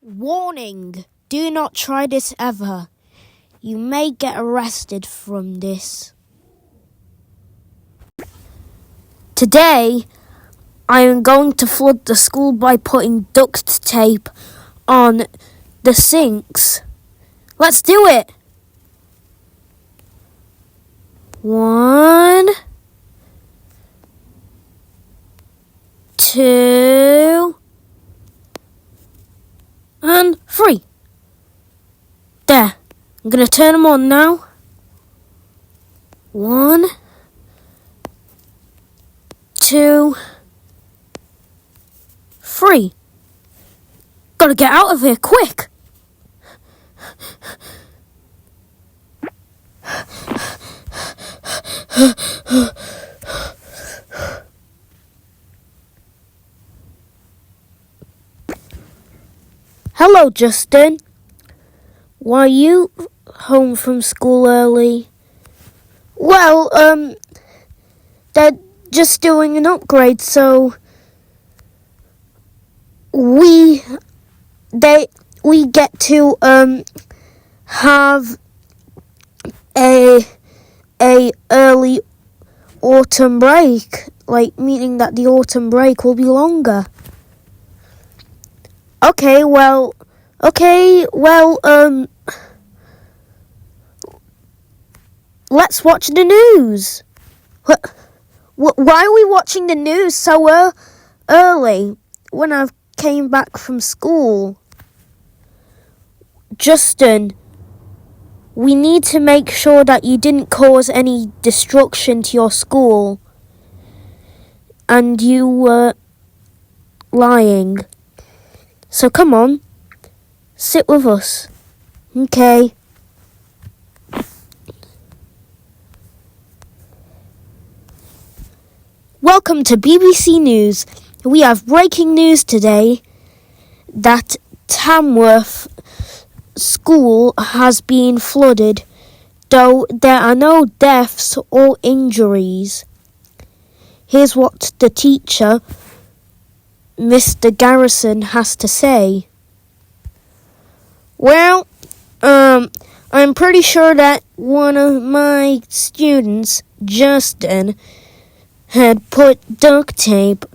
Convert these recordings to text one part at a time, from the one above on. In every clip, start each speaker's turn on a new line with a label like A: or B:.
A: Warning! Do not try this ever. You may get arrested from this. Today, I am going to flood the school by putting duct tape on the sinks. Let's do it! 1, 2, and 3. There. I'm going to turn them on now. 1, 2, 3. Gotta get out of here, quick! Hello, Justin. Why are you home from school early? Well, they're just doing an upgrade, so we get to have a early autumn break, like meaning that the autumn break will be longer. Okay, well, let's watch the news. Why are we watching the news so early when I came back from school? Justin, we need to make sure that you didn't cause any destruction to your school. And you were lying. So come on, sit with us. Okay. Welcome to BBC News. We have breaking news today that Tamworth School has been flooded, though there are no deaths or injuries. Here's what the teacher, Mr. Garrison, has to say. Well, I'm pretty sure that one of my students, Justin, had put duct tape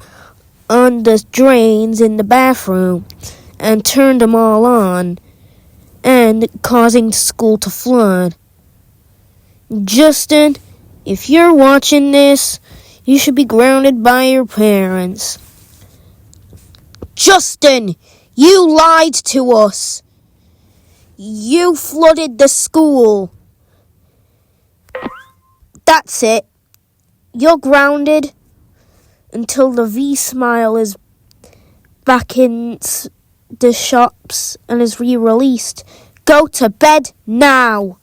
A: on the drains in the bathroom and turned them all on, and causing the school to flood. Justin, if you're watching this, you should be grounded by your parents. Justin, you lied to us. You flooded the school. That's it. You're grounded until the V-Smile is back in the shops and is re-released. Go to bed now.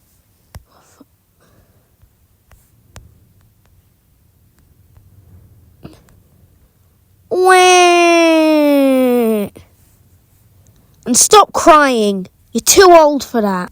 A: And stop crying. You're too old for that.